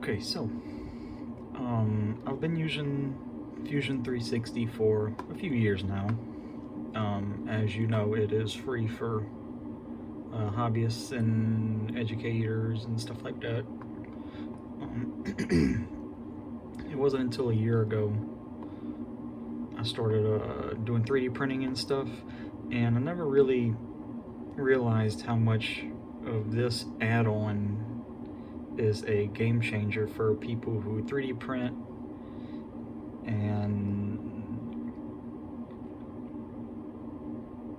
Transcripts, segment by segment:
Okay, so I've been using Fusion 360 for a few years now. As you know, it is free for hobbyists and educators and stuff like that. It wasn't until a year ago I started doing 3D printing and stuff, and I never really realized how much of this add-on is a game changer for people who 3D print and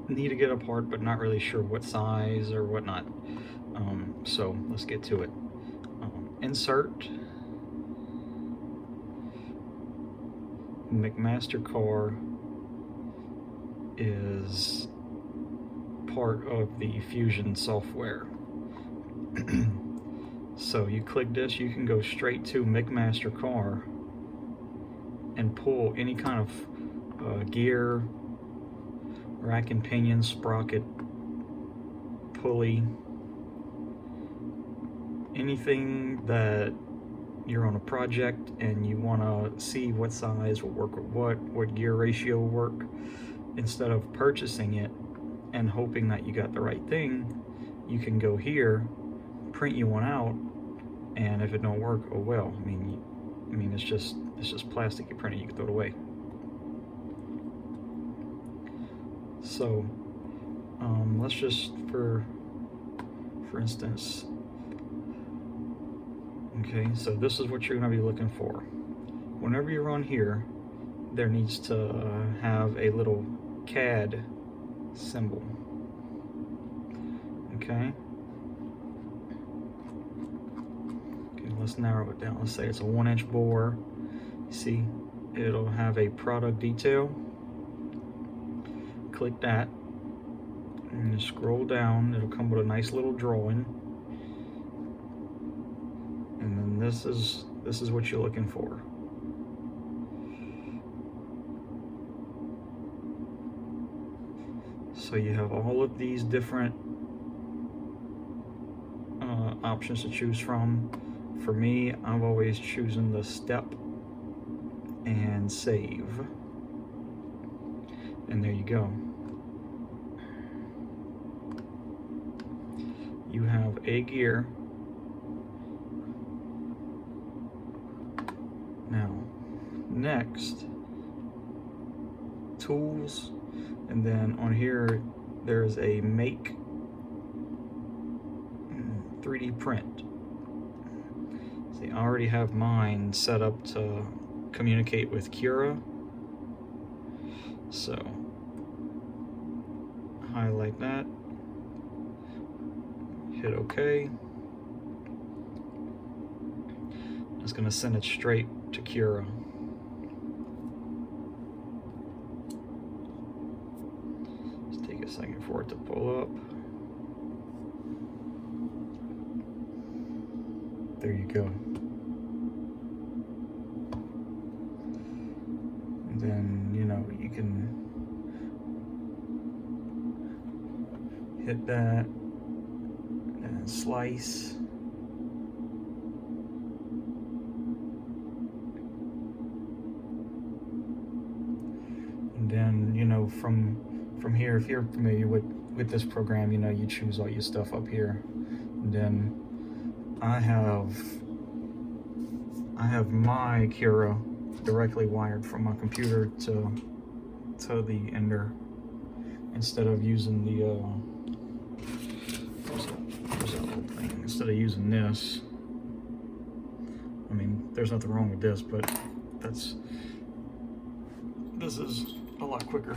need to get a part but not really sure what size or whatnot. So let's get to it. Insert McMaster-Carr is part of the Fusion software. So you click this, you can go straight to McMaster-Carr and pull any kind of gear, rack and pinion, sprocket, pulley, anything that you're on a project and you want to see what size will work with what gear ratio will work. Instead of purchasing it and hoping that you got the right thing, you can go here, print you one out, and if it don't work, oh well. I mean, it's just plastic. You print it, you can throw it away. So let's just for instance, okay, so this is what you're going to be looking for. Whenever you're on here, there needs to have a little CAD symbol. Okay, let's narrow it down. Let's say it's a 1-inch bore. You see, it'll have a product detail. Click that and you scroll down. It'll come with a nice little drawing, and then this is what you're looking for. So you have all of these different options to choose from. For me, I've always chosen the step and save. And there you go. You have a gear. Now, next, tools, and then on here there's a make 3D print. See, I already have mine set up to communicate with Cura. So highlight that, hit OK. It's going to send it straight to Cura. Just take a second for it to pull up. There you go. And then, you know, you can hit that and slice. And then, you know, from here, if you're familiar with this program, you know, you choose all your stuff up here. And then I have my Cura directly wired from my computer to the Ender instead of using the where's that little thing? Instead of using this. I mean, there's nothing wrong with this, but this is a lot quicker.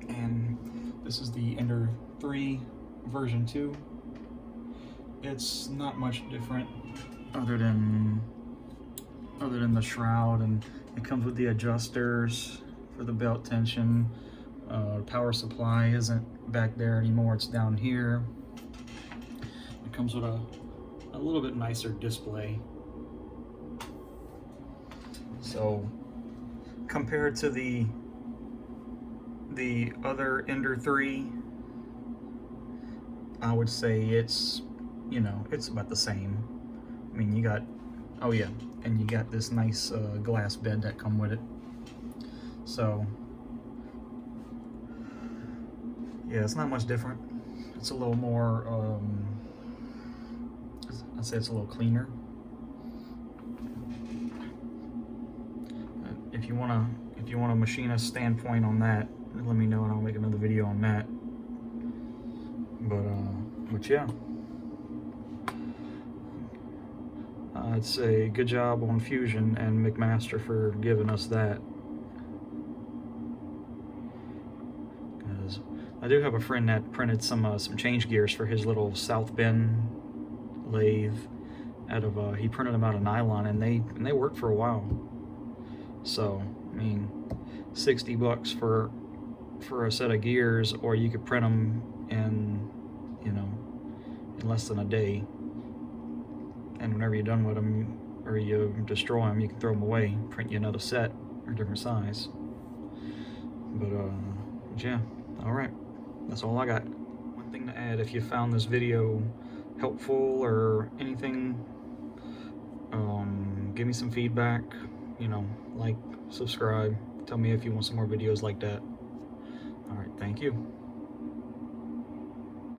And this is the Ender 3 version 2. It's not much different other than the shroud, and it comes with the adjusters for the belt tension. Power supply isn't back there anymore, it's down here. It comes with a little bit nicer display. So compared to the other Ender 3, I would say it's, you know, it's about the same. I mean, you got, oh yeah, and you got this nice glass bed that come with it. So yeah, it's not much different. It's a little more, I'd say it's a little cleaner. If you want a machinist standpoint on that, let me know and I'll make another video on that. But yeah, I'd say good job on Fusion and McMaster for giving us that. Because I do have a friend that printed some change gears for his little South Bend lathe out of he printed them out of nylon, and they worked for a while. So I mean, $60 for a set of gears, or you could print them in, you know, in less than a day. And whenever you're done with them, or you destroy them, you can throw them away, print you another set or different size. But yeah, all right, that's all I got. One thing to add, if you found this video helpful or anything, give me some feedback, you know, like, subscribe, tell me if you want some more videos like that. All right, thank you.